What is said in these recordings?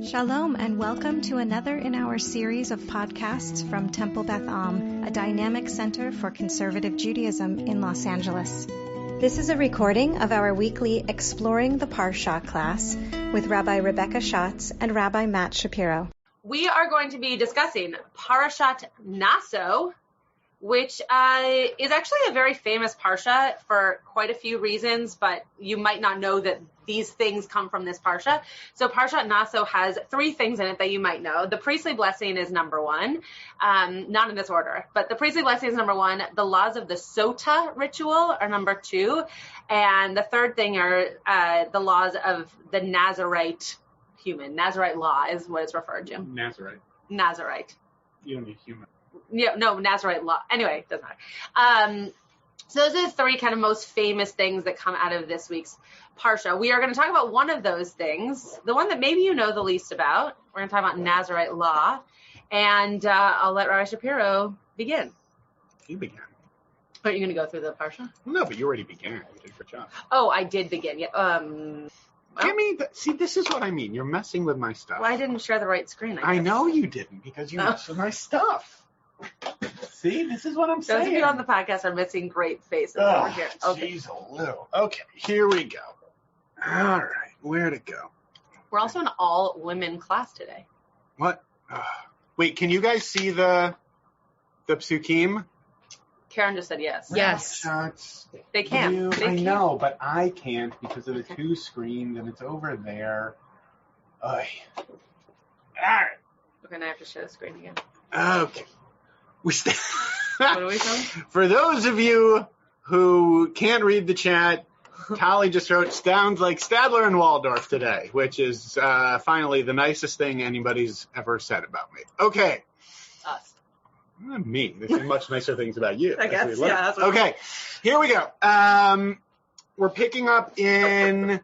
Shalom and welcome to another in our series of podcasts from Temple Beth Am, a dynamic center for conservative Judaism in Los Angeles. This is a recording of our weekly Exploring the Parasha class with Rabbi Rebecca Schatz and Rabbi Matt Shapiro. We are going to be discussing Parashat Naso, which is actually a very famous parsha for quite a few reasons, but you might not know that these things come from this parsha. So Parashat Naso has three things in it that you might know. The priestly blessing is number one, not in this order, but the priestly blessing is number one. The laws of the Sota ritual are number two. And the third thing are the laws of the Nazarite human. Nazarite law is what it's referred to. Nazarite. You don't need human. Yeah, no, Nazarite law. Anyway, doesn't matter. So those are the three kind of most famous things that come out of this week's Parsha. We are going to talk about one of those things, the one that maybe you know the least about. We're going to talk about Nazarite law, and I'll let Rabbi Shapiro begin. You began. Are you going to go through the Parsha? No, but you already began. You did a good job. Oh, I did begin. Yeah. Give me see, this is what I mean. You're messing with my stuff. Well, I didn't share the right screen. I know you didn't, because you messed with my stuff. See, this is what I'm saying. Those of you on the podcast are missing great faces over here. Okay. Geez, a little. Okay, here we go. All right, where to go? We're also an all-women class today. What? Wait, can you guys see the psukim? Karen just said yes. Yes. Schatz, They can. I know, but I can't because of the two screens, and it's over there. All right. Okay, now I have to share the screen again. Okay. What are we doing? For those of you who can't read the chat, Tali just wrote, sounds like Stadler and Waldorf today, which is finally the nicest thing anybody's ever said about me. Okay. Us. Not me. There's much nicer things about you. I guess, yeah. That's what okay, here we go. We're picking up in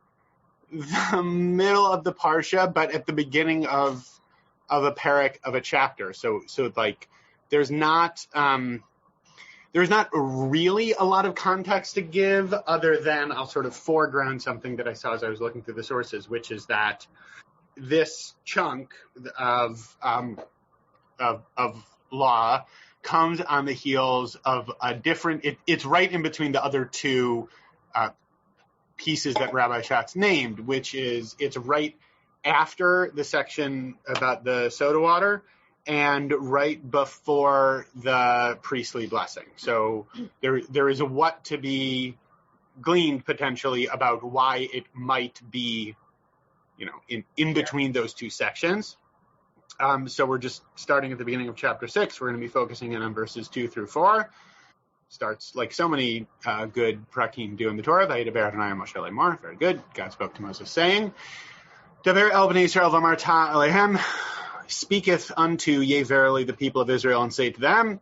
the middle of the Parsha, but at the beginning of a parak of a chapter. So like there's not really a lot of context to give other than I'll sort of foreground something that I saw as I was looking through the sources, which is that this chunk of law comes on the heels of a different, it's right in between the other two pieces that Rabbi Schatz named, which is it's right after the section about the soda water and right before the priestly blessing. So there is a what to be gleaned potentially about why it might be, in between those two sections. So we're just starting at the beginning of chapter 6. We're going to be focusing in on verses 2 through 4. Starts like so many good prakim do in the Torah. Vayidaber Adonai Moshe Lemor. Very good. God spoke to Moses saying, Daber el bnei Yisrael v'amarta alehem, speaketh unto ye verily the people of Israel, and say to them,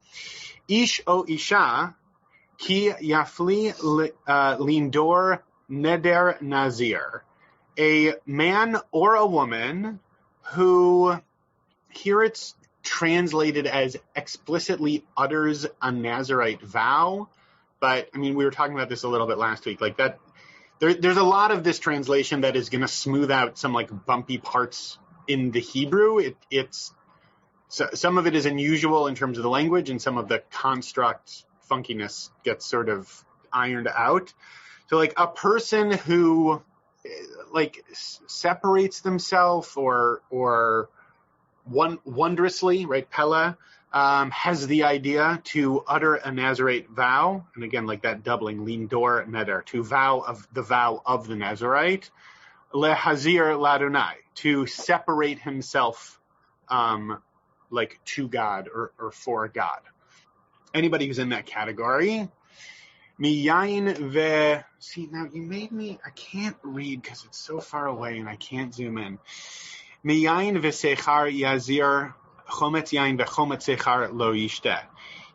Ish o isha ki yafli lindor neder nazir, a man or a woman who, here it's translated as explicitly utters a Nazarite vow, but I mean we were talking about this a little bit last week, like that. There's a lot of this translation that is going to smooth out some like bumpy parts in the Hebrew. Some of it is unusual in terms of the language, and some of the construct funkiness gets sort of ironed out. So like a person who like separates themselves or wondrously, right, Pella, has the idea to utter a Nazarite vow, and again, like that doubling, lindor neder, to vow of the Nazarite, lehazir ladonai, to separate himself, like to God or for God. Anybody who's in that category, miyayin ve. See, now you made me. I can't read because it's so far away and I can't zoom in. Miyayin v'sechar yazir chometz yayin v'chometz sechar lo yishteh.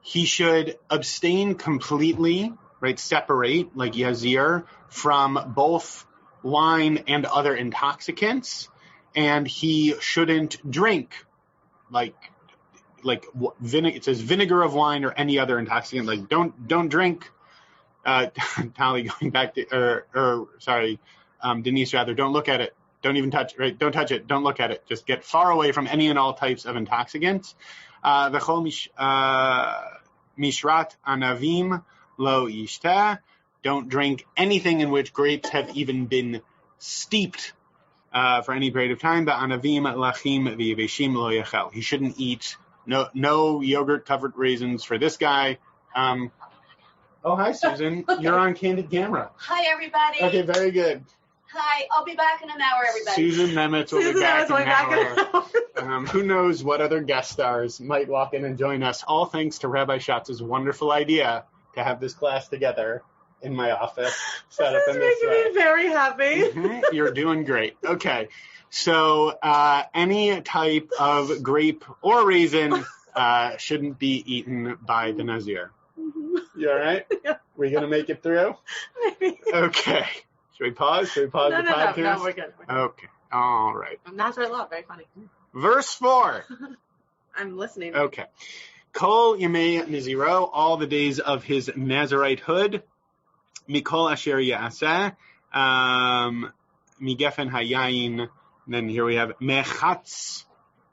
He should abstain completely, right? Separate, like yazir, from both wine and other intoxicants, and he shouldn't drink, like vinegar. It says vinegar of wine or any other intoxicant. Like don't drink. Tali, going back to, Denise, rather, don't look at it. Don't even touch it, right? Don't touch it. Don't look at it. Just get far away from any and all types of intoxicants. V'chol mishrat anavim lo yishteh. Don't drink anything in which grapes have even been steeped for any period of time. Anavim lachim v'yeveshim lo yachel. He shouldn't eat no yogurt covered raisins for this guy. Oh, hi, Susan. You're on Candid Camera. Hi, everybody. Okay, very good. Hi, I'll be back in an hour, everybody. Susan Nemitz will be back in an hour. Who knows what other guest stars might walk in and join us, all thanks to Rabbi Schatz's wonderful idea to have this class together in my office, set up in this way. Making me very happy. Mm-hmm. You're doing great. Okay, so any type of grape or raisin shouldn't be eaten by the Nazir. You all right? Yeah. We going to make it through? Maybe. Okay. Should we pause? Should we pause the podcast? No, we're good. Okay. All right. Nazarite law, very funny. Verse 4. I'm listening. Okay. Kol Yemei Naziro, all the days of his Nazaritehood. Mikol Asher Ya'aseh. Migefen Hayayin. Then here we have Mechatz.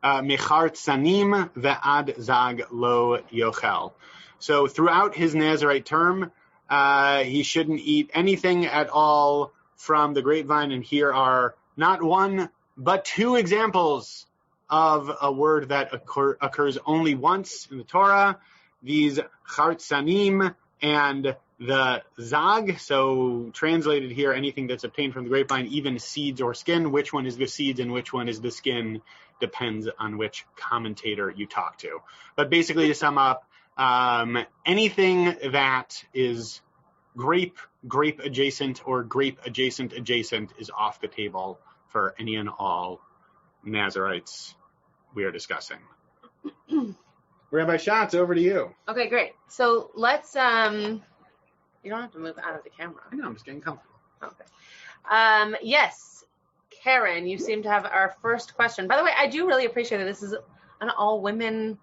Mechartzanim ve'ad zag lo yochel. So throughout his Nazarite term, he shouldn't eat anything at all from the grapevine. And here are not one, but two examples of a word that occurs only once in the Torah. These chartzanim and the zag. So translated here, anything that's obtained from the grapevine, even seeds or skin. Which one is the seeds and which one is the skin depends on which commentator you talk to. But basically, to sum up, anything that is grape adjacent or grape adjacent is off the table for any and all Nazarites we are discussing. Rabbi Schatz, over to you. Okay, great. So let's, you don't have to move out of the camera. I know, I'm just getting comfortable. Okay. Yes, Karen, you seem to have our first question. By the way, I do really appreciate that this is an all-women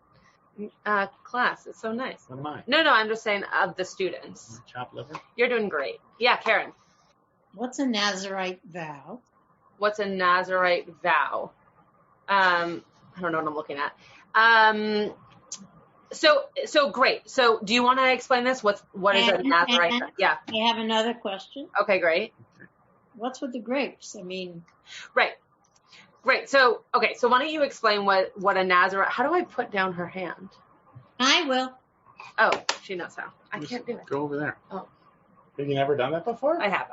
class. It's so nice. What am I? No, I'm just saying of the students. Chopped liver? You're doing great. Yeah, Karen. What's a Nazarite vow? What's a Nazarite vow? I don't know what I'm looking at. So great. So do you want to explain this? What is a Nazarite vow? Yeah. I have another question. Okay, great. What's with the grapes? I mean, right. Great. So, okay. So why don't you explain what a Nazarite, how do I put down her hand? I will. Oh, she knows how. I can't do it. Go over there. Oh. Have you never done that before? I have,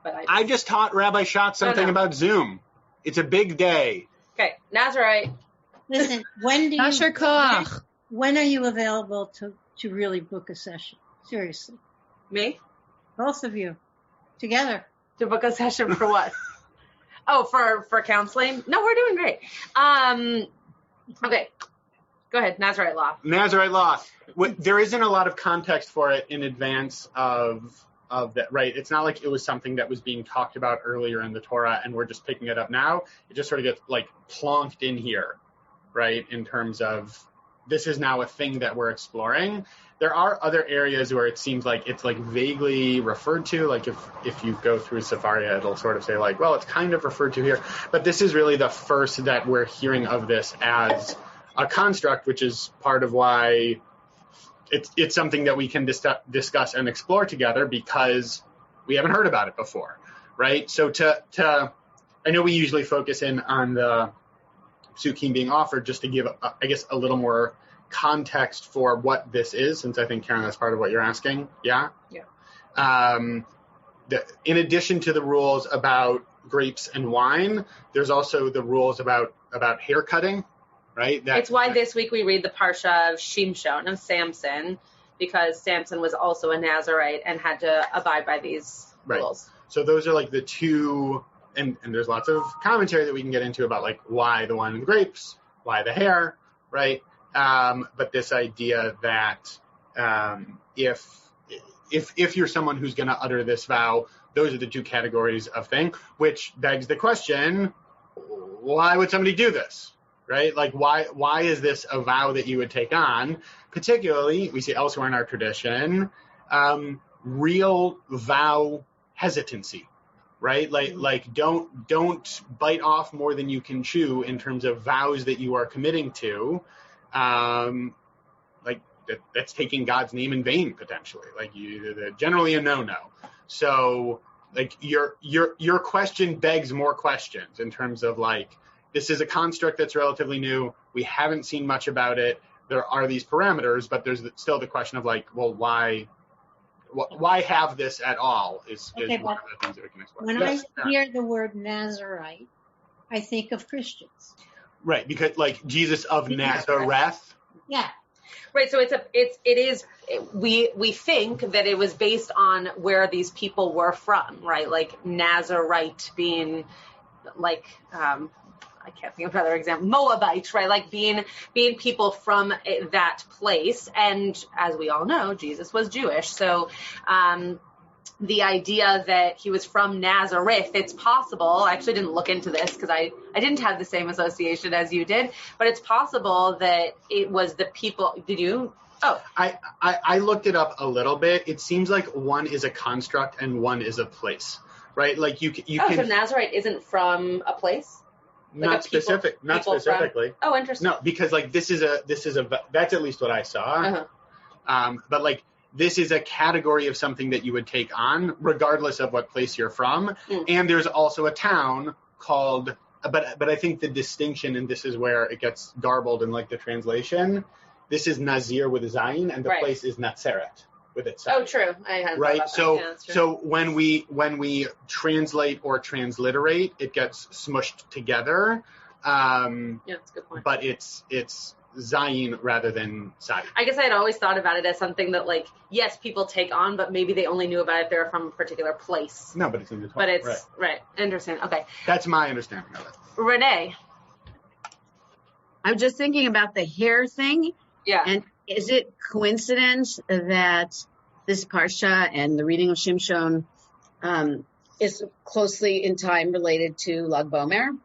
but I just taught Rabbi Schatz something about Zoom. It's a big day. Okay. Nazarite. Listen, when do Asher Koach. when are you available to really book a session? Seriously. Me? Both of you. Together. To book a session for what? Oh, for counseling? No, we're doing great. Okay. Go ahead. Nazarite law. Nazarite law. There isn't a lot of context for it in advance of that, right? It's not like it was something that was being talked about earlier in the Torah and we're just picking it up now. It just sort of gets like plonked in here, right? In terms of this is now a thing that we're exploring. There are other areas where it seems like it's like vaguely referred to. Like if you go through Sefaria, it'll sort of say like, well, it's kind of referred to here. But this is really the first that we're hearing of this as a construct, which is part of why it's something that we can discuss and explore together because we haven't heard about it before, right? So I know we usually focus in on the psukim being offered just to give, I guess, a little more context for what this is, since I think, Karen, that's part of what you're asking. Yeah? Yeah. In addition to the rules about grapes and wine, there's also the rules about hair cutting, right? It's why this week we read the Parsha of Shimshon, of Samson, because Samson was also a Nazarite and had to abide by these rules. So those are like the two, and there's lots of commentary that we can get into about like why the wine and the grapes, why the hair, right? But this idea that if you're someone who's going to utter this vow, those are the two categories of thing, which begs the question, why would somebody do this, right? Like, why is this a vow that you would take on? Particularly, we see elsewhere in our tradition, real vow hesitancy, right? Like don't bite off more than you can chew in terms of vows that you are committing to. That's taking God's name in vain potentially. Like generally a no. So like your question begs more questions in terms of like, this is a construct that's relatively new. We haven't seen much about it. There are these parameters, but there's still the question of like, well, why have this at all is one of the things that we can explain. When I hear the word Nazarite, I think of Christians. Right, because like Jesus of Nazareth. Yeah. Right, so we think that it was based on where these people were from, right? Like Nazarite being like I can't think of another example, Moabite, right? Like being people from that place. And as we all know, Jesus was Jewish. So the idea that he was from Nazareth, it's possible. I actually didn't look into this because I didn't have the same association as you did, but it's possible that it was the people. Did you? Oh, I looked it up a little bit. It seems like one is a construct and one is a place, right? Like you can. So Nazarite isn't from a place? Not specifically. Oh, interesting. No, because like this is a that's at least what I saw. But like this is a category of something that you would take on regardless of what place you're from. And there's also a town called, but I think the distinction, and this is where it gets garbled in like the translation, this is Nazir with a Zayin and the place is Nazarite with its Zayin. Oh, true. I hadn't right. thought about that. So when we translate or transliterate, it gets smushed together. Yeah, that's a good point. But it's Zayin rather than Sadi. I guess I had always thought about it as something that, like, yes, people take on, but maybe they only knew about it they're from a particular place. No, but it's in the Torah. But it's right. Interesting. Okay. That's my understanding of it. Renee. I'm just thinking about the hair thing. Yeah. And is it coincidence that this Parsha and the reading of Shimshon is closely in time related to Lag BaOmer?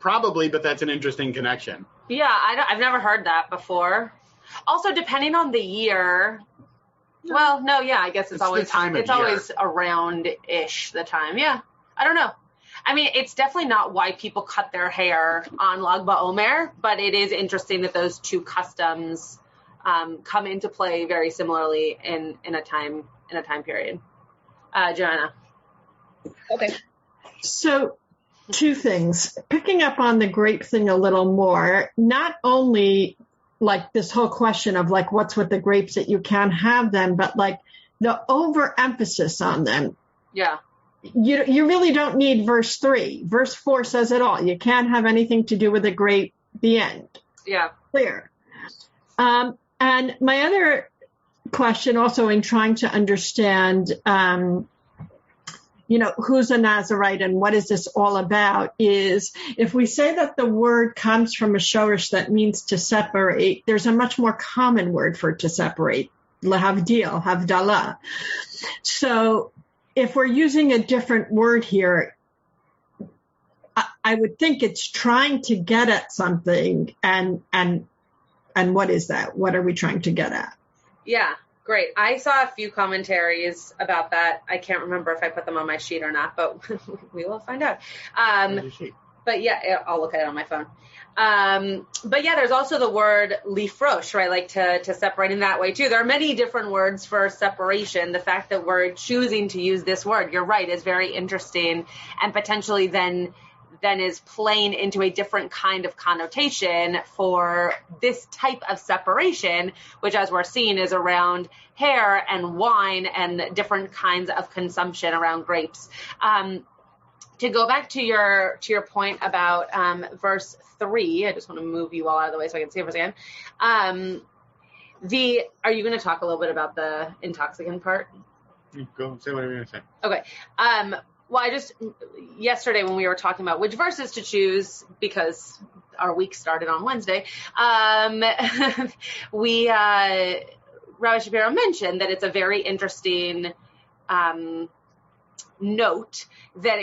Probably, but that's an interesting connection. Yeah, I've never heard that before. Also, depending on the year. Well, no, yeah, I guess it's always the time of year. Always around-ish the time. Yeah, I don't know. I mean, it's definitely not why people cut their hair on Lag BaOmer, but it is interesting that those two customs come into play very similarly in a time period. Joanna. Okay. So, two things. Picking up on the grape thing a little more, not only like this whole question of like what's with the grapes that you can't have them, but like the overemphasis on them. Yeah. You really don't need verse 3. Verse 4 says it all. You can't have anything to do with a grape, the end. Yeah. Clear. And my other question also in trying to understand, who's a Nazarite and what is this all about is if we say that the word comes from a shorish that means to separate, there's a much more common word for to separate, lahavdil, havdalah. So if we're using a different word here, I would think it's trying to get at something. And what is that? What are we trying to get at? Yeah. Great. I saw a few commentaries about that. I can't remember if I put them on my sheet or not, but we will find out. But yeah, I'll look at it on my phone. But yeah, there's also the word lifrosh, right? Like to separate in that way too. There are many different words for separation. The fact that we're choosing to use this word, you're right, is very interesting and potentially then is playing into a different kind of connotation for this type of separation, which as we're seeing is around hair and wine and different kinds of consumption around grapes. To go back to your point about verse 3, I just want to move you all out of the way so I can see it for a second. Are you going to talk a little bit about the intoxicant part? Go say whatever you're going to say. Okay. Well, yesterday when we were talking about which verses to choose, because our week started on Wednesday, Rabbi Shapiro mentioned that it's a very interesting note that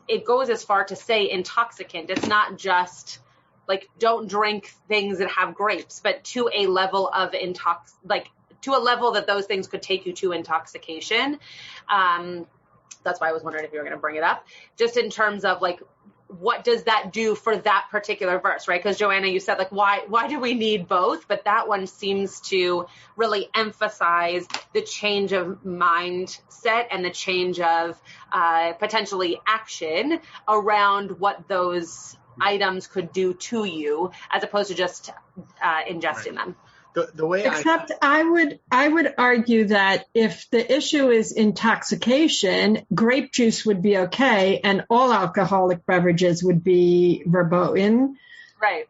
it goes as far to say intoxicant. It's not just like don't drink things that have grapes, but to a level of to a level that those things could take you to intoxication. That's why I was wondering if you were going to bring it up, just in terms of like, what does that do for that particular verse, right? Because Joanna, you said like, why do we need both? But that one seems to really emphasize the change of mindset and the change of potentially action around what those items could do to you, as opposed to just ingesting them. The way Except I would argue that if the issue is intoxication, grape juice would be okay, and all alcoholic beverages would be verboten. Right.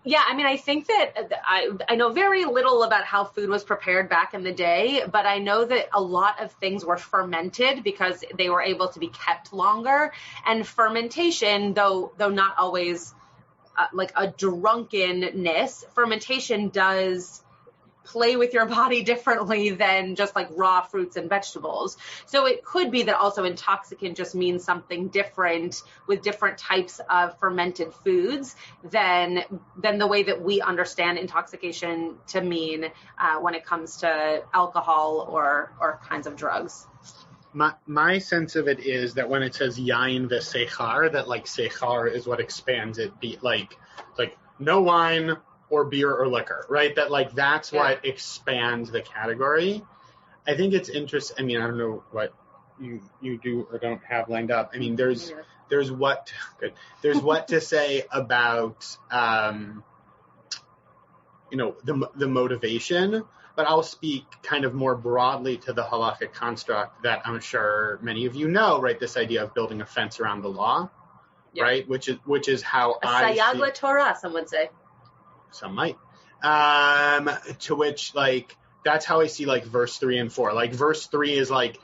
Yeah, I mean, I think that I know very little about how food was prepared back in the day, but I know that a lot of things were fermented because they were able to be kept longer. And fermentation, though not always like a drunkenness, fermentation does play with your body differently than just like raw fruits and vegetables. So it could be that also intoxicant just means something different with different types of fermented foods than the way that we understand intoxication to mean when it comes to alcohol or kinds of drugs. My sense of it is that when it says yain v'sechar, that like sechar is what expands it, be like no wine or beer or liquor, right? That like that's what expands the category. I think it's interesting. I mean, I don't know what you do or don't have lined up. I mean, there's what to say about the motivation. But I'll speak kind of more broadly to the halakhic construct that I'm sure many of you know, right? This idea of building a fence around the law, right? Which is how sayag l'Torah, some would say. Some might. To which, like, that's how I see, like, verse 3 and 4. Like, verse 3 is like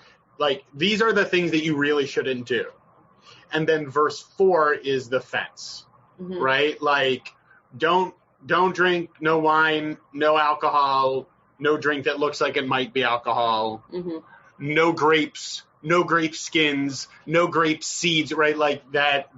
these are the things that you really shouldn't do. And then verse 4 is the fence, right? Like, don't drink, no wine, no alcohol, no drink that looks like it might be alcohol, no grapes, no grape skins, no grape seeds, right? Like that,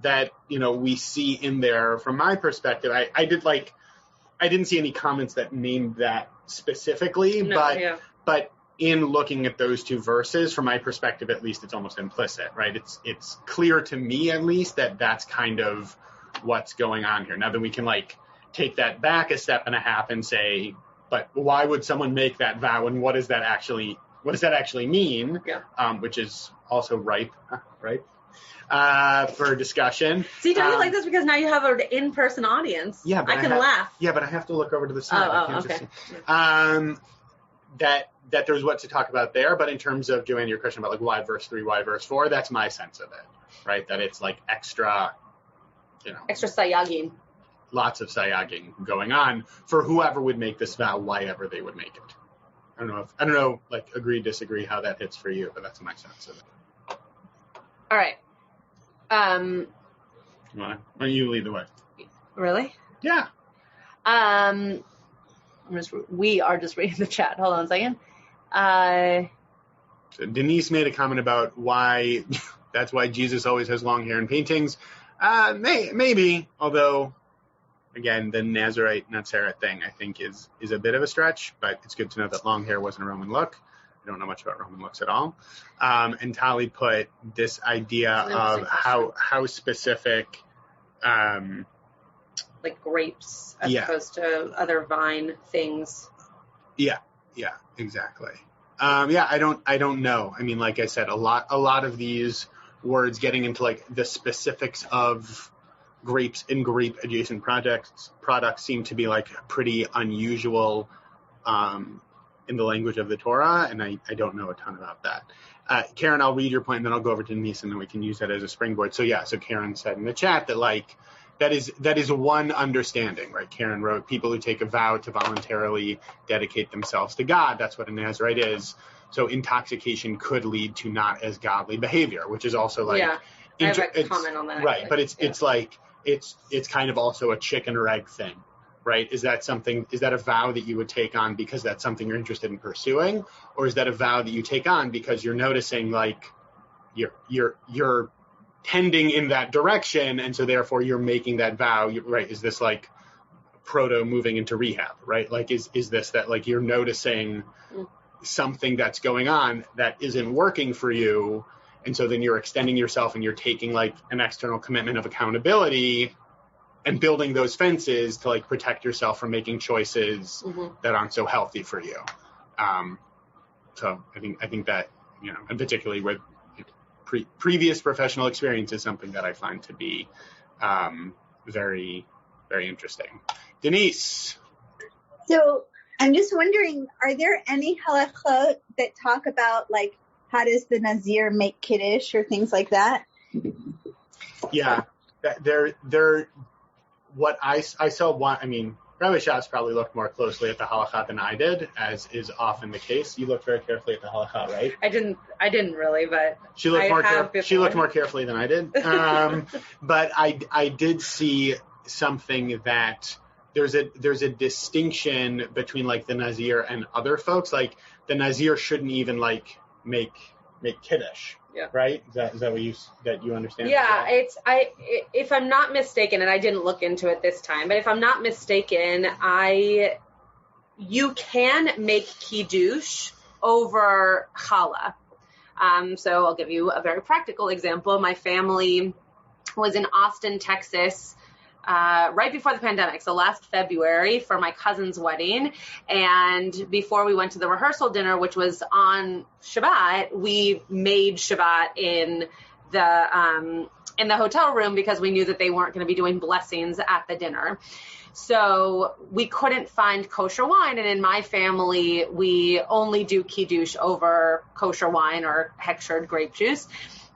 we see in there from my perspective. I didn't see any comments that named that specifically, but in looking at those two verses, from my perspective, at least, it's almost implicit, right? It's clear to me, at least, that that's kind of what's going on here. Now that we can like take that back a step and a half and say, but why would someone make that vow, and what does that actually mean? Yeah. Which is also ripe for discussion. See, don't you like this because now you have an in-person audience? Yeah, but I can laugh. Yeah, but I have to look over to the side. Okay. That there's what to talk about there, but in terms of Joanne, your question about like why verse 3, why verse 4, that's my sense of it, right? That it's like extra sayagim. Lots of sayaging going on for whoever would make this vow, why ever they would make it. I don't know, like agree, disagree how that hits for you, but that's my sense of it. All right. Why don't you lead the way? Really? Yeah. We are just reading the chat. Hold on a second. So Denise made a comment about why that's why Jesus always has long hair in paintings. Maybe, although. Again, the Nazarite thing, I think, is a bit of a stretch, but it's good to know that long hair wasn't a Roman look. I don't know much about Roman looks at all. And Tali put this idea of how specific... like grapes as opposed to other vine things. Yeah, exactly. I don't know. I mean, like I said, a lot of these words getting into like the specifics of grapes and grape adjacent products seem to be like pretty unusual in the language of the Torah, and I don't know a ton about that. Karen, I'll read your point and then I'll go over to Denise and then we can use that as a springboard. So Karen said in the chat that like that is one understanding, right? Karen wrote, people who take a vow to voluntarily dedicate themselves to God, that's what a Nazarite is. So intoxication could lead to not as godly behavior, which is also like I have a comment on that. Right, actually. but it's like it's kind of also a chicken or egg thing, right? Is that a vow that you would take on because that's something you're interested in pursuing, or is that a vow that you take on because you're noticing like you're tending in that direction, and so therefore you're making that vow, right? Is this like proto moving into rehab, right? Like is this that like you're noticing something that's going on that isn't working for you. And so then you're extending yourself and you're taking like an external commitment of accountability and building those fences to like protect yourself from making choices that aren't so healthy for you. So I think that, and particularly with previous professional experience is something that I find to be very, very interesting. Denise. So I'm just wondering, are there any halachot that talk about like how does the Nazir make kiddush or things like that? Yeah, there. What I saw one. I mean, Rabbi Schatz probably looked more closely at the halakha than I did, as is often the case. You looked very carefully at the halakha, right? I didn't really, but she looked more carefully than I did. But I did see something that there's a distinction between like the Nazir and other folks. Like the Nazir shouldn't even like make kiddush. Yeah. Right? Is that what you understand? Yeah, if I'm not mistaken, and I didn't look into it this time, but if I'm not mistaken, you can make kiddush over challah. So I'll give you a very practical example. My family was in Austin, Texas, right before the pandemic, so last February, for my cousin's wedding. And before we went to the rehearsal dinner, which was on Shabbat, we made Shabbat in the hotel room because we knew that they weren't going to be doing blessings at the dinner. So we couldn't find kosher wine, and in my family, we only do kiddush over kosher wine or hechshered grape juice.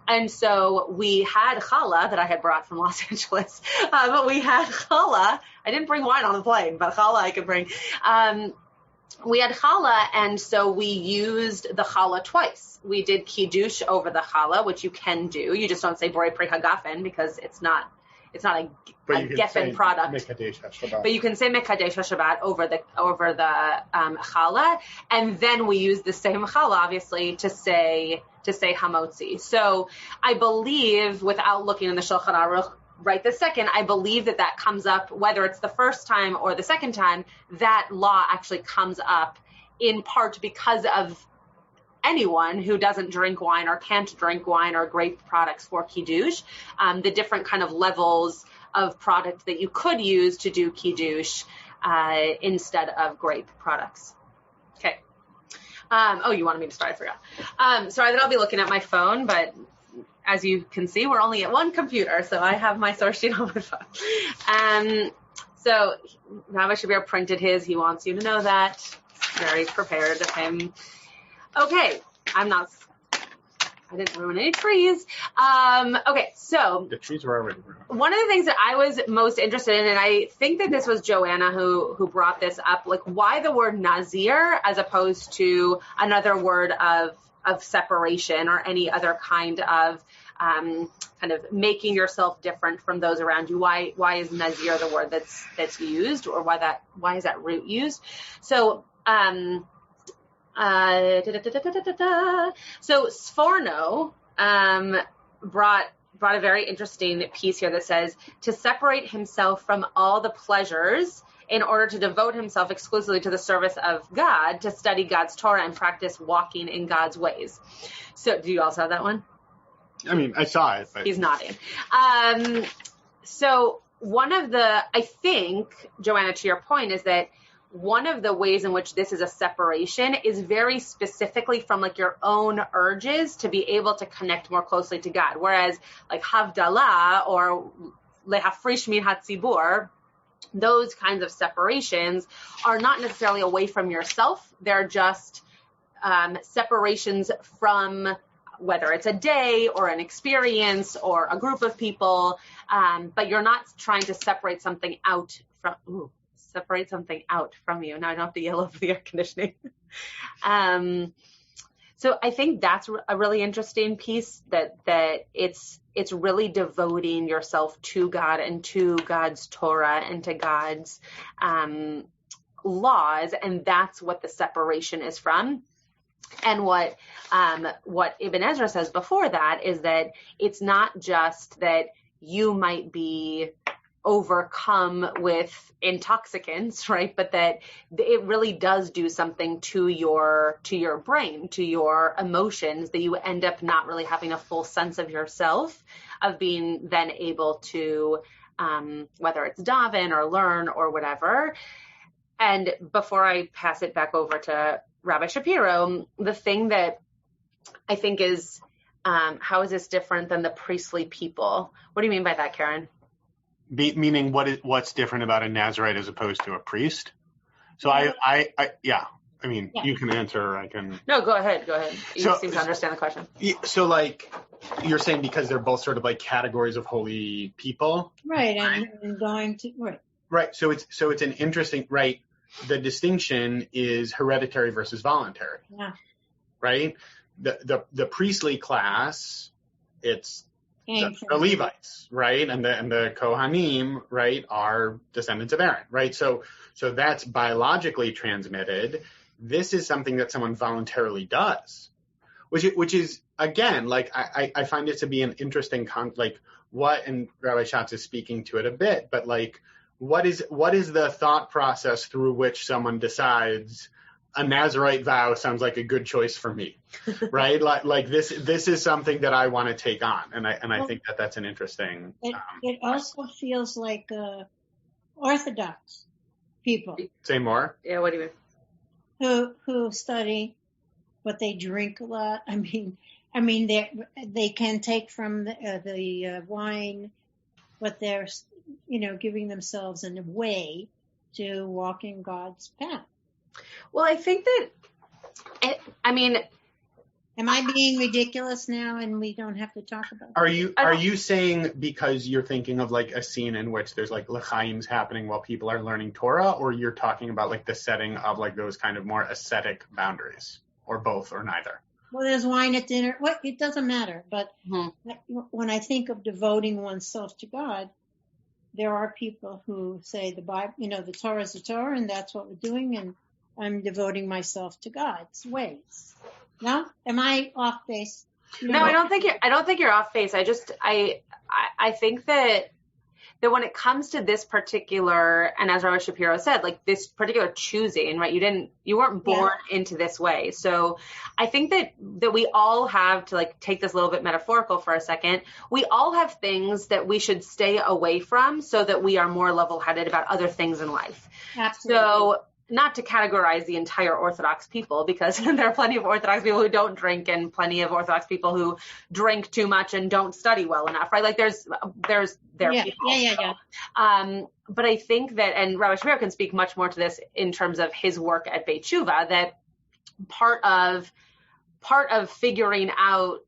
And so we had challah that I had brought from Los Angeles, but we had challah. I didn't bring wine on the plane, but challah I could bring. We had challah, and so we used the challah twice. We did kiddush over the challah, which you can do. You just don't say borei pri hagafen because it's not a geffen product. But you can say mekadesh Shabbat over the challah, and then we use the same challah, obviously, to say hamotzi. So I believe, without looking in the Shulchan Aruch right this second, I believe that comes up, whether it's the first time or the second time, that law actually comes up in part because of anyone who doesn't drink wine or can't drink wine or grape products for kiddush, the different kind of levels of product that you could use to do kiddush instead of grape products. Okay. You wanted me to start? I forgot. Sorry that I'll be looking at my phone, but as you can see, we're only at one computer, so I have my source sheet on my phone. So Rabbi Shapiro printed his. He wants you to know that. Very prepared of him. Okay, I didn't ruin any trees. Okay, so the trees were already ruined. One of the things that I was most interested in, and I think that this was Joanna who brought this up, like why the word Nazir as opposed to another word of separation or any other kind of making yourself different from those around you. Why is Nazir the word that's used, or why is that root used? So So Sforno brought a very interesting piece here that says, to separate himself from all the pleasures in order to devote himself exclusively to the service of God, to study God's Torah and practice walking in God's ways. So do you also have that one? I mean, I saw it, but he's nodding. So I think, Joanna, to your point, is that one of the ways in which this is a separation is very specifically from like your own urges to be able to connect more closely to God. Whereas like Havdalah or Lehafrish min hatzibur, those kinds of separations are not necessarily away from yourself. They're just separations from whether it's a day or an experience or a group of people, but you're not trying to separate something out from you. Now I don't have to yell over the air conditioning. So I think that's a really interesting piece, that it's really devoting yourself to God and to God's Torah and to God's laws, and that's what the separation is from. And what Ibn Ezra says before that is that it's not just that you might be overcome with intoxicants, right? But that it really does do something to your brain, to your emotions, that you end up not really having a full sense of yourself, of being then able to, whether it's daven or learn or whatever. And before I pass it back over to Rabbi Shapiro, the thing that I think is, how is this different than the priestly people? What do you mean by that, Karen? Meaning what's different about a Nazarite as opposed to a priest? So you can answer, or I can. No, go ahead. You seem to understand the question. So like you're saying, because they're both sort of like categories of holy people. Right. And going to, right. Right. So it's an interesting, right. The distinction is hereditary versus voluntary. Yeah. Right. The priestly class, it's the Levites, right, and the Kohanim, right, are descendants of Aaron, right. So that's biologically transmitted. This is something that someone voluntarily does, which is again, like I find it to be an interesting and Rabbi Schatz is speaking to it a bit, but like what is the thought process through which someone decides a Nazarite vow sounds like a good choice for me, right? like this is something that I want to take on, and I think that's an interesting. It also feels like Orthodox people. Say more. Yeah, what do you mean? Who study, but they drink a lot. I mean they can take from the wine, but they're giving themselves in a way to walk in God's path. Well, I think that, am I being ridiculous now and we don't have to talk about it? Are you saying because you're thinking of like a scene in which there's like l'chaim's happening while people are learning Torah, or you're talking about like the setting of like those kind of more ascetic boundaries, or both, or neither? Well, there's wine at dinner. Well, it doesn't matter. But when I think of devoting oneself to God, there are people who say the Bible, the Torah is the Torah, and that's what we're doing, and I'm devoting myself to God's ways. No? Am I off base? No, I don't think you're off base. I think that when it comes to this particular, and as Rabbi Shapiro said, like this particular choosing, right? You weren't born into this way. So I think that we all have to like take this a little bit metaphorical for a second. We all have things that we should stay away from so that we are more level-headed about other things in life. Absolutely. So not to categorize the entire Orthodox people, because there are plenty of Orthodox people who don't drink and plenty of Orthodox people who drink too much and don't study well enough, right? Like there's people. Yeah. But I think that, and Rabbi Shapiro can speak much more to this in terms of his work at Beit Tshuva, that part of figuring out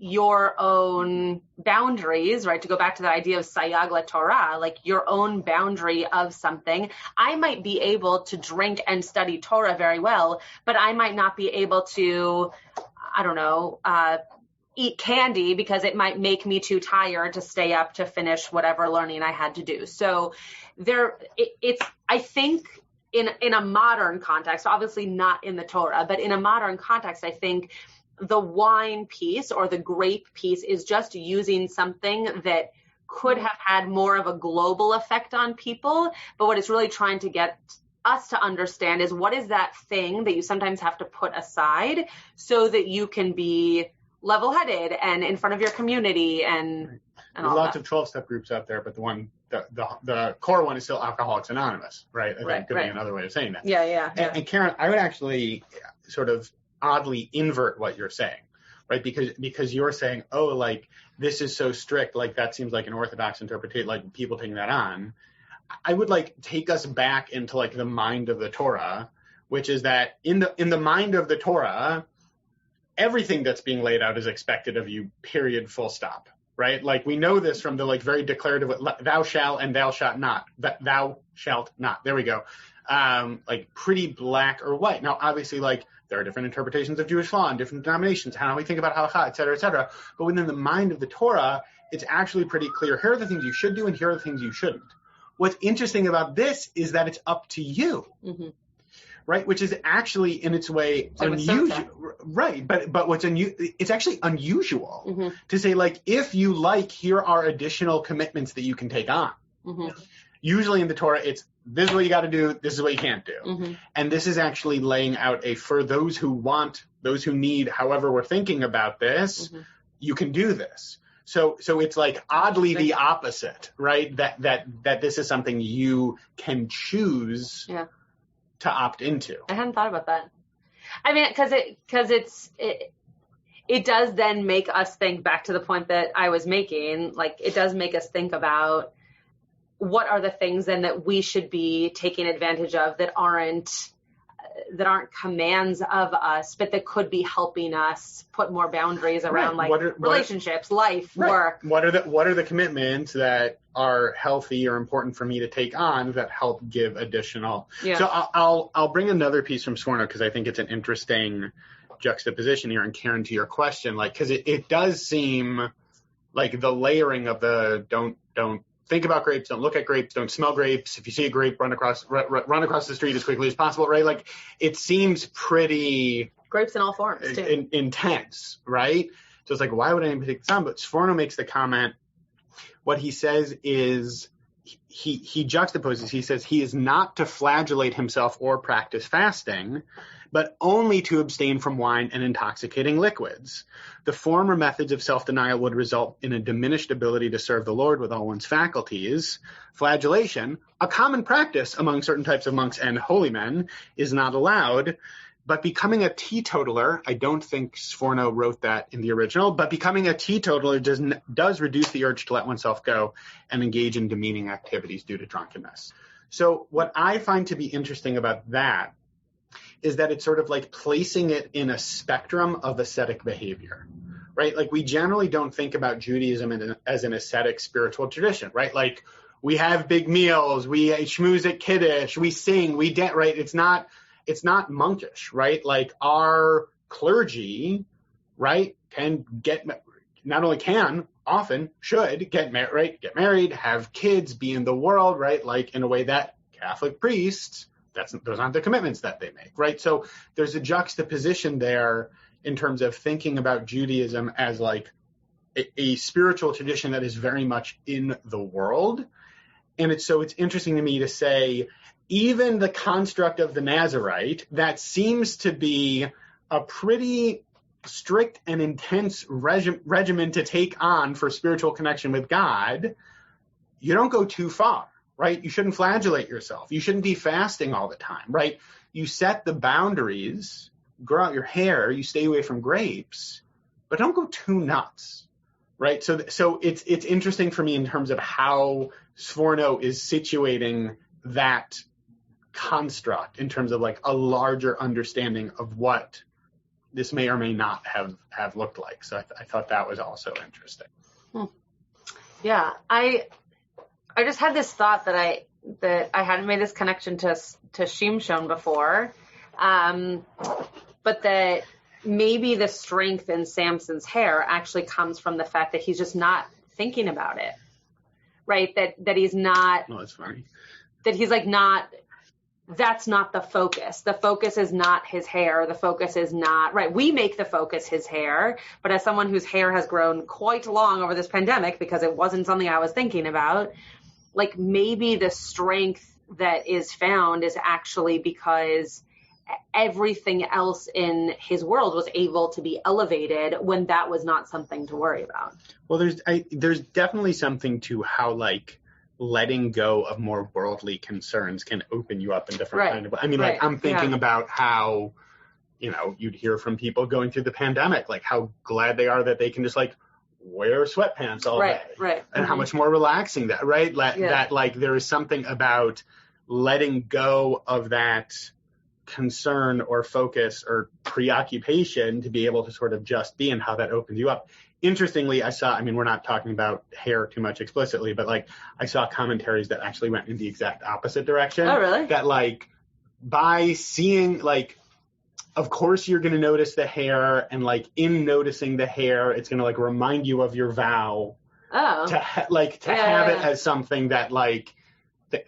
your own boundaries, right? To go back to the idea of sayag LaTorah, like your own boundary of something. I might be able to drink and study Torah very well, but I might not be able to, eat candy because it might make me too tired to stay up to finish whatever learning I had to do. So I think in a modern context, obviously not in the Torah, but in a modern context, I think the wine piece or the grape piece is just using something that could have had more of a global effect on people. But what it's really trying to get us to understand is what is that thing that you sometimes have to put aside so that you can be level-headed and in front of your community and there's lots of 12-step groups out there, but the core one is still Alcoholics Anonymous, right? I think could be another way of saying that. Yeah. And Karen, I would actually sort of oddly invert what you're saying, right? Because you're saying, oh, like this is so strict, like that seems like an Orthodox interpretation, like people taking that on. I would like take us back into like the mind of the Torah, which is that in the mind of the Torah, everything that's being laid out is expected of you, period, full stop, right? Like we know this from the like very declarative, thou shalt and thou shalt not, thou shalt not. There we go. Like pretty black or white. Now, obviously, like there are different interpretations of Jewish law and different denominations, how we think about halakha, et cetera, et cetera. But within the mind of the Torah, it's actually pretty clear. Here are the things you should do and here are the things you shouldn't. What's interesting about this is that it's up to you, right? Which is actually in its way unusual, right? But what's it's actually unusual to say, like, if you like, here are additional commitments that you can take on. Usually in the Torah, it's this is what you got to do, this is what you can't do. And this is actually laying out for those who want, those who need, however we're thinking about this, you can do this. So it's like oddly the opposite, right? That this is something you can choose to opt into. I hadn't thought about that. I mean, because it does then make us think, back to the point that I was making, like it does make us think about what are the things then that we should be taking advantage of that aren't commands of us, but that could be helping us put more boundaries around relationships, life, work. What are the commitments that are healthy or important for me to take on that help give additional? So I'll bring another piece from Sforno because I think it's an interesting juxtaposition here. And Karen, to your question, like, because it does seem like the layering of the don't think about grapes, don't look at grapes, don't smell grapes. If you see a grape, run across the street as quickly as possible, right? Like it seems pretty grapes in all forms too. Intense, right? So it's like, why would anybody take this on? But Sforno makes the comment. What he says is he juxtaposes. He says he is not to flagellate himself or practice fasting, but only to abstain from wine and intoxicating liquids. The former methods of self-denial would result in a diminished ability to serve the Lord with all one's faculties. Flagellation, a common practice among certain types of monks and holy men, is not allowed. But becoming a teetotaler, I don't think Sforno wrote that in the original, but becoming a teetotaler does reduce the urge to let oneself go and engage in demeaning activities due to drunkenness. So what I find to be interesting about that is that it's sort of like placing it in a spectrum of ascetic behavior, right? Like we generally don't think about Judaism as an ascetic spiritual tradition, right? Like we have big meals, we schmooze at Kiddush, we sing, we dance, right? It's not monkish, right? Like our clergy, right, often should get married, have kids, be in the world, right? Like in a way that Catholic priests, those aren't the commitments that they make, right? So there's a juxtaposition there in terms of thinking about Judaism as like a spiritual tradition that is very much in the world. And it's interesting to me to say, even the construct of the Nazarite, that seems to be a pretty strict and intense regimen to take on for spiritual connection with God, you don't go too far, right? You shouldn't flagellate yourself. You shouldn't be fasting all the time, right? You set the boundaries, grow out your hair, you stay away from grapes, but don't go too nuts, right? So it's interesting for me in terms of how Sforno is situating that construct in terms of like a larger understanding of what this may or may not have looked like. So I thought that was also interesting. Yeah, I just had this thought that I hadn't made this connection to Shimshon before, but that maybe the strength in Samson's hair actually comes from the fact that he's just not thinking about it, right? That he's not. Oh, that's funny. That he's like not. That's not the focus. The focus is not his hair. The focus is not, right, we make the focus his hair, but as someone whose hair has grown quite long over this pandemic because it wasn't something I was thinking about, like maybe the strength that is found is actually because everything else in his world was able to be elevated when that was not something to worry about. Well, there's definitely something to how like letting go of more worldly concerns can open you up in different kind of, I mean, like I'm thinking about how, you'd hear from people going through the pandemic, like how glad they are that they can just like wear sweatpants all day. Right. And how much more relaxing that, right? That like there is something about letting go of that concern or focus or preoccupation to be able to sort of just be, and how that opens you up. Interestingly, we're not talking about hair too much explicitly, but like I saw commentaries that actually went in the exact opposite direction. Oh, really? That like by seeing, like, of course you're going to notice the hair, and like in noticing the hair, it's going to like remind you of your vow to have it as something that like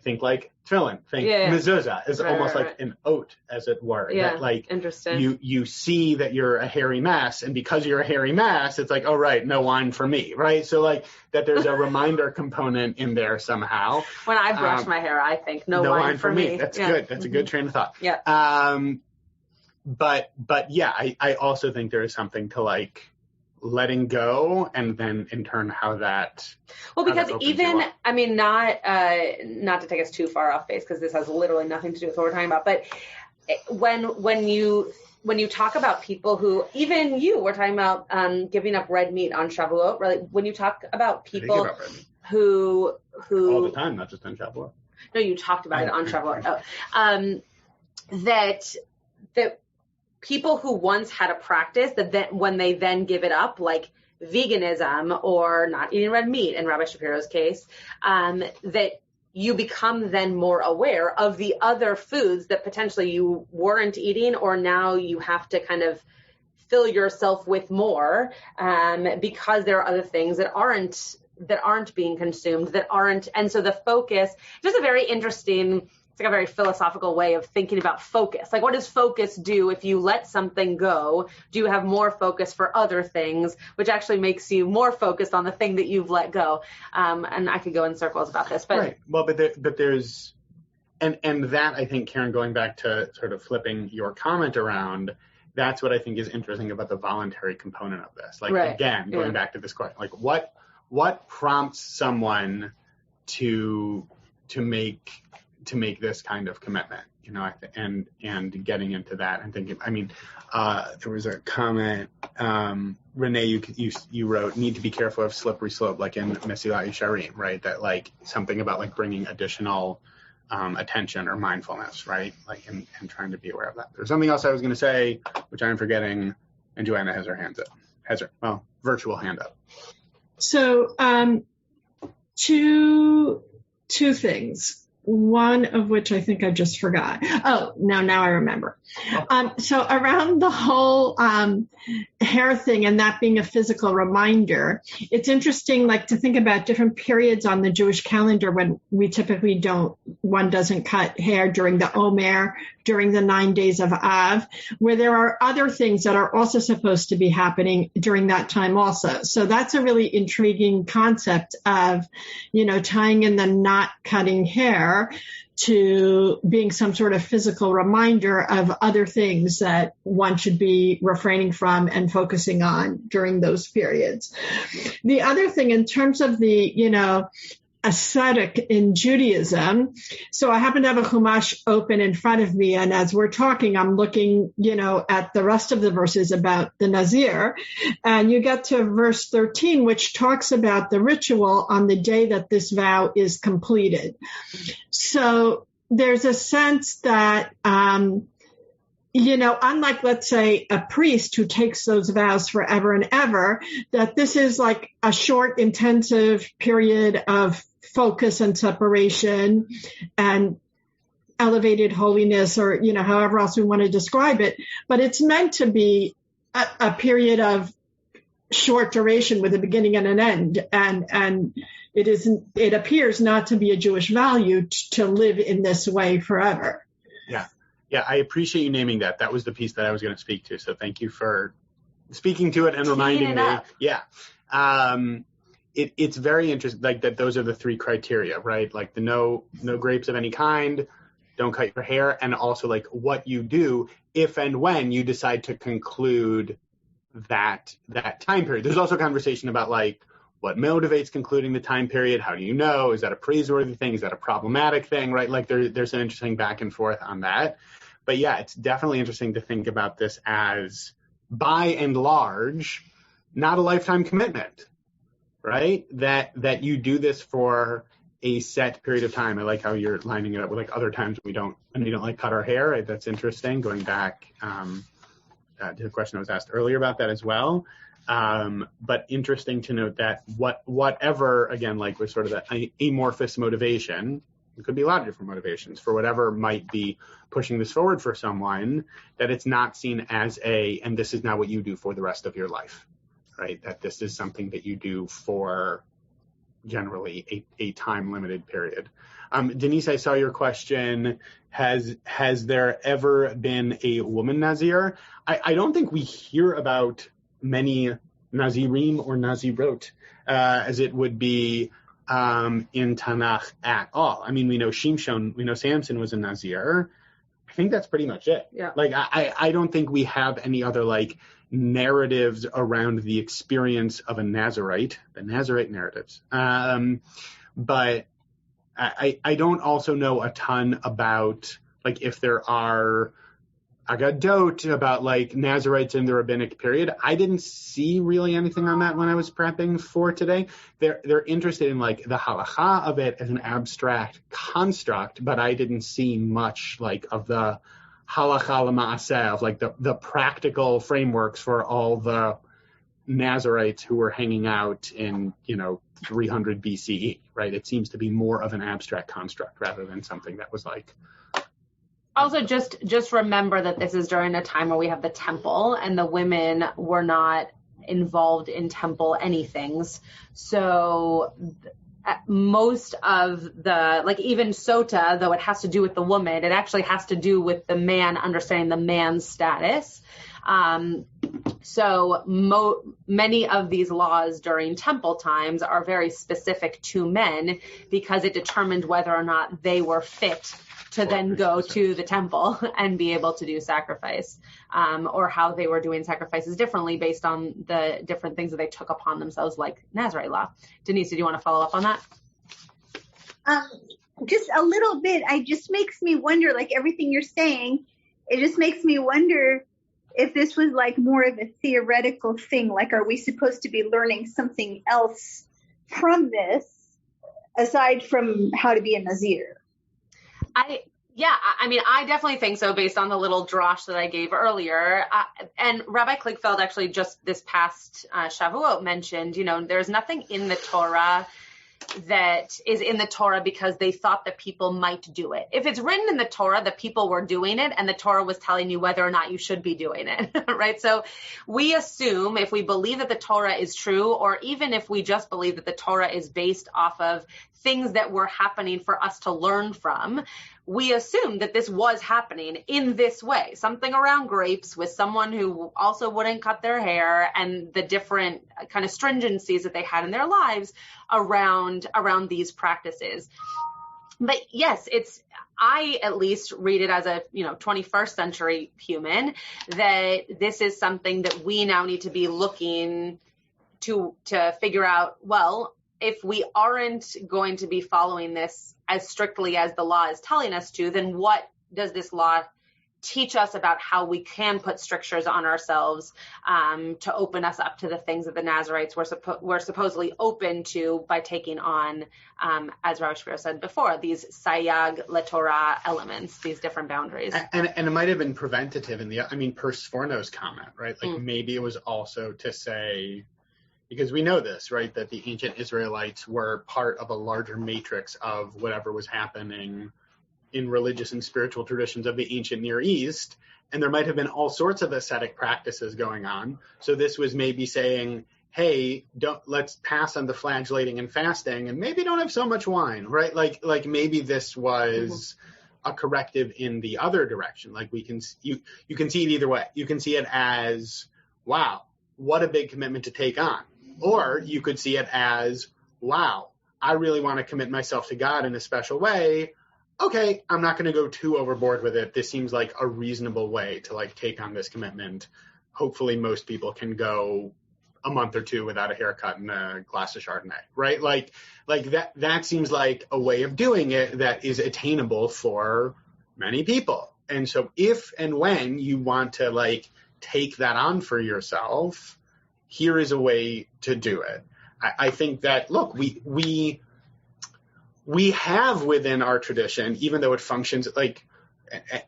think like tefillin, think mezuzah is almost like an oat, as it were. Yeah, that, like, interesting. You see that you're a hairy mess, and because you're a hairy mess, it's like, oh, right, no wine for me, right? So, like, that there's a reminder component in there somehow. When I brush my hair, I think no wine for me. That's good. That's a good train of thought. Yeah. But yeah, I also think there is something to, like, letting go, and then in turn how that. Well, because even, I mean, not to take us too far off base, because this has literally nothing to do with what we're talking about, but when you talk about people who, even you were talking about giving up red meat on Shavuot, right? When you talk about people who all the time, not just on Shavuot. No, you talked about it on Shavuot. That people who once had a practice that when they then give it up, like veganism or not eating red meat in Rabbi Shapiro's case, that you become then more aware of the other foods that potentially you weren't eating, or now you have to kind of fill yourself with more, because there are other things that aren't being consumed, and so the focus, just a very interesting, it's like a very philosophical way of thinking about focus. Like, what does focus do if you let something go? Do you have more focus for other things, which actually makes you more focused on the thing that you've let go? And I could go in circles about this, but right. Well, but there's, and that, I think, Karen, going back to sort of flipping your comment around, that's what I think is interesting about the voluntary component of this. Like, again, going back to this question, like, what prompts someone to make this kind of commitment, you know, and getting into that and thinking, I mean, there was a comment, Renee, you wrote, need to be careful of slippery slope, like in Mesilat Yesharim, right? That, like, something about, like, bringing additional attention or mindfulness, right? Like, and trying to be aware of that. There's something else I was going to say, which I'm forgetting, and Joanna has her hands up. Virtual hand up. So, two things. One of which I think I just forgot. Oh, now I remember. So around the whole hair thing and that being a physical reminder, it's interesting, like, to think about different periods on the Jewish calendar when we typically one doesn't cut hair during the Omer, during the 9 days of Av, where there are other things that are also supposed to be happening during that time also. So that's a really intriguing concept of, you know, tying in the not cutting hair to being some sort of physical reminder of other things that one should be refraining from and focusing on during those periods. The other thing, in terms of the, you know, ascetic in Judaism. So I happen to have a Chumash open in front of me, and as we're talking, I'm looking, you know, at the rest of the verses about the Nazir, and you get to verse 13, which talks about the ritual on the day that this vow is completed. So there's a sense that, you know, unlike, let's say, a priest who takes those vows forever and ever, that this is like a short, intensive period of focus and separation and elevated holiness, or, you know, however else we want to describe it. But it's meant to be a period of short duration with a beginning and an end. And it appears not to be a Jewish value to live in this way forever. Yeah, I appreciate you naming that. That was the piece that I was going to speak to. So thank you for speaking to it and reminding me. Yeah. It's very interesting, like, that those are the three criteria, right? Like the no grapes of any kind, don't cut your hair, and also, like, what you do if and when you decide to conclude that time period. There's also a conversation about, like, what motivates concluding the time period? How do you know? Is that a praiseworthy thing? Is that a problematic thing, right? Like, there's an interesting back and forth on that. But yeah, it's definitely interesting to think about this as, by and large, not a lifetime commitment, right? That you do this for a set period of time. I like how you're lining it up with, like, other times we don't like cut our hair. Right? That's interesting. Going back to the question I was asked earlier about that as well. But interesting to note that whatever, again, like, with sort of the amorphous motivation, it could be a lot of different motivations for whatever might be pushing this forward for someone, that it's not seen as and this is not what you do for the rest of your life, right? That this is something that you do for generally a time-limited period. Denise, I saw your question. Has there ever been a woman Nazir? I don't think we hear about many Nazirim or Nazirot, as it would be in Tanakh at all. I mean, we know Shimshon, we know Samson was a Nazir. I think that's pretty much it. Yeah. Like, I don't think we have any other, like, narratives around the experience of a Nazarite, the Nazarite narratives. But I don't also know a ton about, like, if there are Agadot about, like, Nazarites in the rabbinic period. I didn't see really anything on that when I was prepping for today. They're interested in, like, the halacha of it as an abstract construct, but I didn't see much, like, of the halacha l'ma'aseh, of, like, the practical frameworks for all the Nazarites who were hanging out in, 300 BCE, right? It seems to be more of an abstract construct rather than something that was, like... Also, just remember that this is during a time where we have the temple and the women were not involved in temple anythings. So most of the, like, even Sota, though it has to do with the woman, it actually has to do with the man understanding the man's status. So many of these laws during temple times are very specific to men because it determined whether or not they were fit to then go to the temple and be able to do sacrifice, or how they were doing sacrifices differently based on the different things that they took upon themselves, like Nazarite law. Denise, did you want to follow up on that? Just a little bit. It just makes me wonder, like everything you're saying, it just makes me wonder if this was like more of a theoretical thing. Like, are we supposed to be learning something else from this aside from how to be a Nazir? I definitely think so based on the little drosh that I gave earlier. And Rabbi Kligfeld actually just this past Shavuot mentioned, there's nothing in the Torah that is in the Torah because they thought that people might do it. If it's written in the Torah that people were doing it and the Torah was telling you whether or not you should be doing it, right? So we assume, if we believe that the Torah is true, or even if we just believe that the Torah is based off of things that were happening for us to learn from, we assume that this was happening in this way, something around grapes with someone who also wouldn't cut their hair, and the different kind of stringencies that they had in their lives around these practices. But yes, I at least read it as a 21st century human, that this is something that we now need to be looking to figure out, well, if we aren't going to be following this as strictly as the law is telling us to, then what does this law teach us about how we can put strictures on ourselves to open us up to the things that the Nazarites were supposedly open to by taking on, as Rabbi Shapiro said before, these sayag letorah elements, these different boundaries. And it might have been preventative per Sforno's comment, right? Like maybe it was also to say, because we know this, right, that the ancient Israelites were part of a larger matrix of whatever was happening in religious and spiritual traditions of the ancient Near East, and there might have been all sorts of ascetic practices going on. So this was maybe saying, hey, let's pass on the flagellating and fasting, and maybe don't have so much wine, right? Like maybe this was a corrective in the other direction. Like you can see it either way. You can see it as, wow, what a big commitment to take on. Or you could see it as, wow, I really want to commit myself to God in a special way. Okay, I'm not going to go too overboard with it. This seems like a reasonable way to like take on this commitment. Hopefully most people can go a month or two without a haircut and a glass of Chardonnay, right? Like that seems like a way of doing it that is attainable for many people. And so if and when you want to like take that on for yourself, here is a way to do it. I think that, look, we have within our tradition, even though it functions like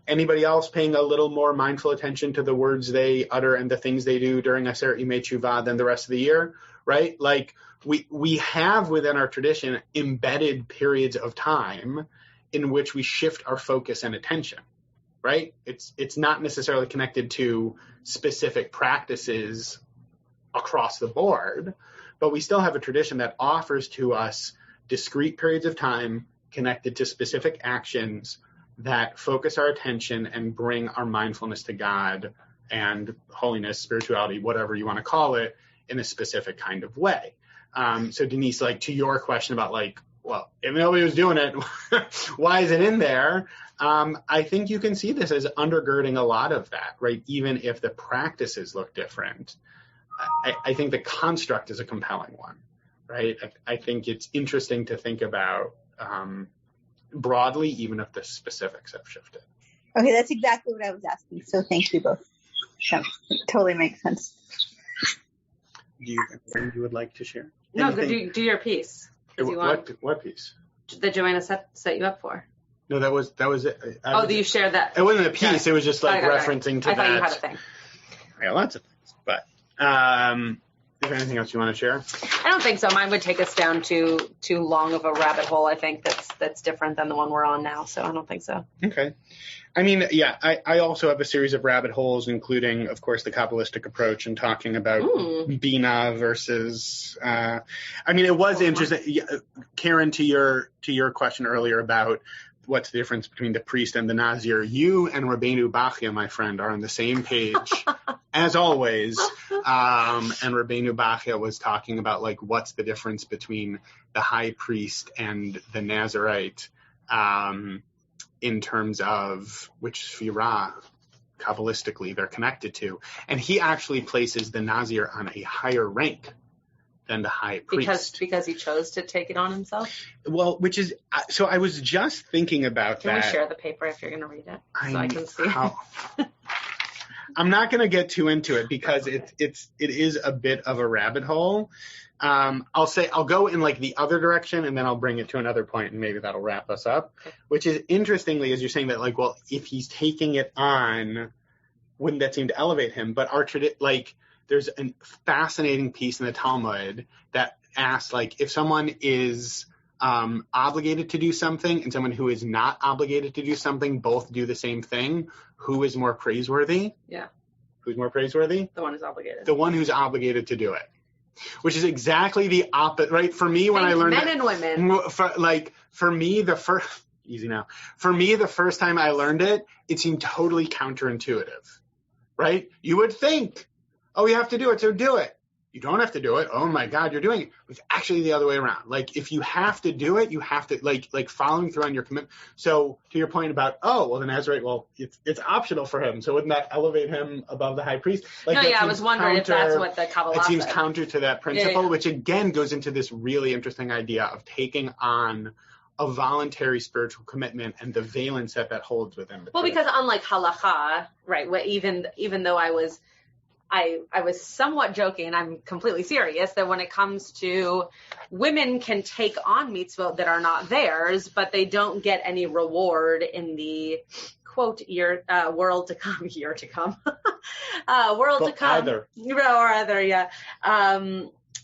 anybody else paying a little more mindful attention to the words they utter and the things they do during Aseret Yimei Teshuvah than the rest of the year, right? Like we have within our tradition embedded periods of time in which we shift our focus and attention, right? It's not necessarily connected to specific practices across the board, but we still have a tradition that offers to us discrete periods of time connected to specific actions that focus our attention and bring our mindfulness to God and holiness, spirituality, whatever you want to call it, in a specific kind of way. So Denise, like, to your question about, like, well, if nobody was doing it, why is it in there? I think you can see this as undergirding a lot of that, right? Even if the practices look different, I think the construct is a compelling one, right? I think it's interesting to think about broadly, even if the specifics have shifted. Okay, that's exactly what I was asking. So thank you both. That totally makes sense. Do you have anything you would like to share? No, do your piece. What piece? That Joanna set you up for. No, that was it. You shared that. It wasn't a piece. It was just like referencing to that. I thought you had a thing. I got lots of things, but is there anything else you want to share? I don't think so. Mine would take us down too long of a rabbit hole. I think that's different than the one we're on now. So I don't think so. Okay. I mean, yeah, I also have a series of rabbit holes, including, of course, the Kabbalistic approach and talking about Bina versus. I mean, it was interesting, Karen, to your question earlier about what's the difference between the priest and the Nazir. You and Rabbeinu Bachya, my friend, are on the same page as always. And Rabbeinu Bachya was talking about, like, what's the difference between the high priest and the Nazarite. In terms of which Sphira, Kabbalistically, they're connected to. And he actually places the Nazir on a higher rank than the high priest. Because he chose to take it on himself? Well, which is, so I was just thinking about that. Can we share the paper if you're going to read it? So I can see. I'm not going to get too into it because it is a bit of a rabbit hole. I'll go in, like, the other direction, and then I'll bring it to another point, and maybe that'll wrap us up. Okay. Which is, interestingly, as you're saying that, like, well, if he's taking it on, wouldn't that seem to elevate him? But there's a fascinating piece in the Talmud that asks, like, if someone is obligated to do something and someone who is not obligated to do something both do the same thing, who is more praiseworthy? Yeah. Who's more praiseworthy? The one who's obligated. The one who's obligated to do it. Which is exactly the opposite, right? For me, when I learned men and women. For me, the first time I learned it, it seemed totally counterintuitive, right? You would think, oh, you have to do it, so do it. You don't have to do it. Oh my God, you're doing it. It's actually the other way around. Like, if you have to do it, you have to, like following through on your commitment. So to your point about, oh, well, the Nazarite, well, it's optional for him. So wouldn't that elevate him above the high priest? I was wondering if that's what the Kabbalah It seems said. counter to that principle, which again goes into this really interesting idea of taking on a voluntary spiritual commitment and the valence that holds within. Well, because unlike halacha, right, even though I was somewhat joking, and I'm completely serious, that when it comes to women can take on mitzvot that are not theirs, but they don't get any reward in the quote world to come, world to come, either, yeah.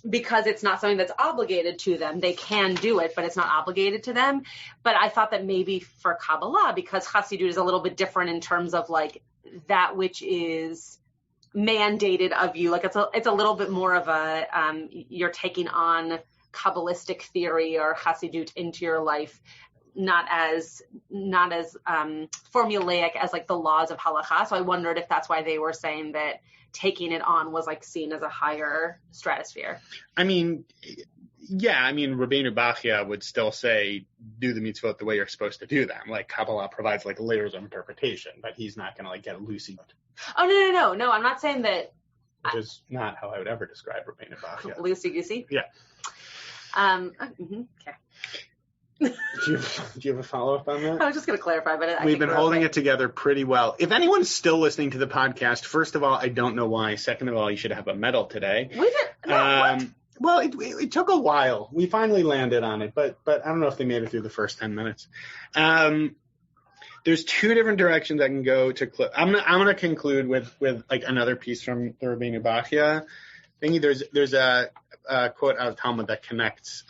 Because it's not something that's obligated to them. They can do it, but it's not obligated to them. But I thought that maybe for Kabbalah, because Chassidut is a little bit different in terms of, like, that which is mandated of you, like it's a little bit more of a you're taking on Kabbalistic theory or Chassidut into your life, not as formulaic as, like, the laws of halacha. So I wondered if that's why they were saying that taking it on was, like, seen as a higher stratosphere. I mean, yeah, Rabbeinu Bachya would still say, do the mitzvot the way you're supposed to do them. Like, Kabbalah provides, like, layers of interpretation, but he's not going to, like, get loosey. Oh, no, I'm not saying that. Which is not how I would ever describe Rabbeinu Bachya. Loosey-goosey? Yeah. Okay. Do you have a follow-up on that? I was just going to clarify, but we've been holding it together pretty well. If anyone's still listening to the podcast, first of all, I don't know why. Second of all, you should have a medal today. Well, it took a while. We finally landed on it, but I don't know if they made it through the first 10 minutes. There's two different directions I can go to. I'm gonna conclude with like another piece from the Rabbeinu Bachya thingy. There's a quote out of Talmud that connects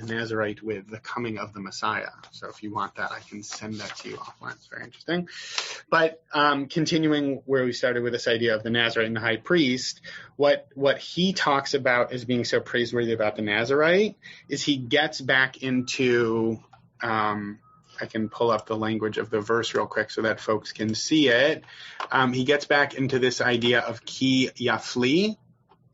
Nazarite with the coming of the Messiah. So if you want that, I can send that to you offline. It's very interesting. But continuing where we started with this idea of the Nazarite and the high priest, what he talks about as being so praiseworthy about the Nazarite is he gets back into, I can pull up the language of the verse real quick so that folks can see it. He gets back into this idea of ki yafli,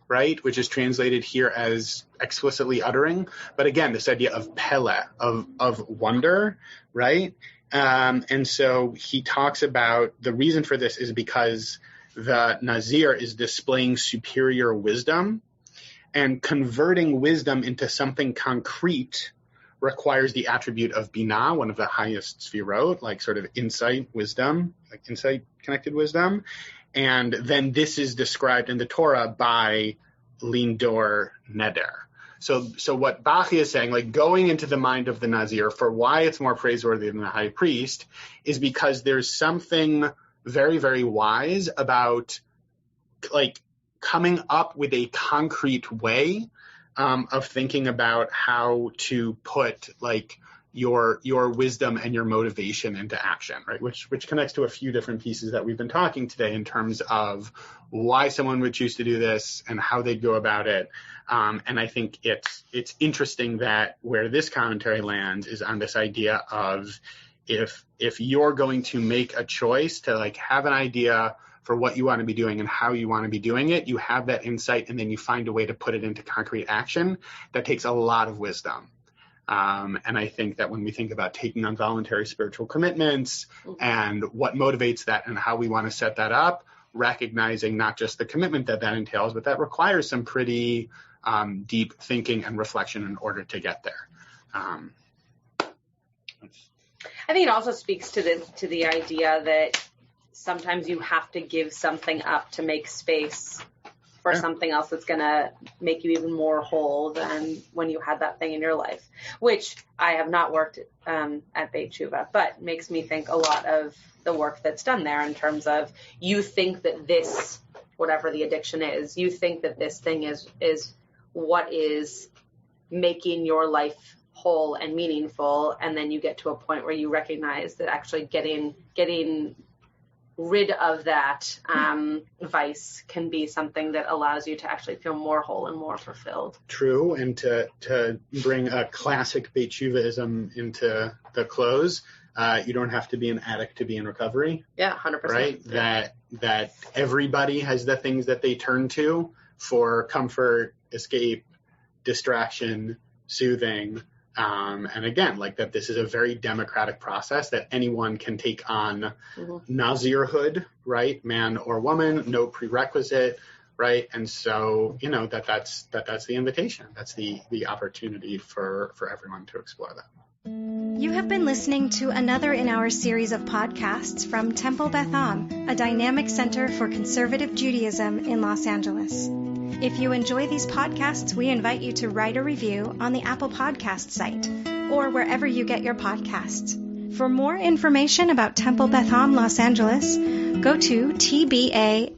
right, which is translated here as explicitly uttering. But again, this idea of pele, of wonder, right? And so he talks about the reason for this is because the Nazir is displaying superior wisdom, and converting wisdom into something concrete requires the attribute of binah, one of the highest sfirot, like sort of insight, wisdom, like insight-connected wisdom. And then this is described in the Torah by lindor neder. So what Bachi is saying, like going into the mind of the Nazir for why it's more praiseworthy than the high priest, is because there's something very, very wise about like coming up with a concrete way of thinking about how to put like your wisdom and your motivation into action, right? Which connects to a few different pieces that we've been talking today in terms of why someone would choose to do this and how they'd go about it. And I think it's interesting that where this commentary lands is on this idea of if you're going to make a choice to like have an idea for what you want to be doing and how you want to be doing it, you have that insight and then you find a way to put it into concrete action. That takes a lot of wisdom. And I think that when we think about taking on voluntary spiritual commitments and what motivates that and how we want to set that up, recognizing not just the commitment that entails, but that requires some pretty deep thinking and reflection in order to get there. I think it also speaks to the idea that sometimes you have to give something up to make space for something else that's going to make you even more whole than when you had that thing in your life, which I have not worked at Beit Tshuva, but makes me think a lot of the work that's done there in terms of you think that this, whatever the addiction is, you think that this thing is what is making your life whole and meaningful, and then you get to a point where you recognize that actually getting rid of that vice can be something that allows you to actually feel more whole and more fulfilled. True, and to bring a classic Beit Tshuvaism into the close, you don't have to be an addict to be in recovery. Yeah, 100%. Right? That everybody has the things that they turn to for comfort, escape, distraction, soothing. And again, like that this is a very democratic process that anyone can take on Nazirhood, right? Man or woman, no prerequisite, right? And so, that's the invitation. That's the opportunity for everyone to explore that. You have been listening to another in our series of podcasts from Temple Beth Am, a dynamic center for conservative Judaism in Los Angeles. If you enjoy these podcasts, we invite you to write a review on the Apple Podcast site or wherever you get your podcasts. For more information about Temple Beth Am Los Angeles, go to tbala.org.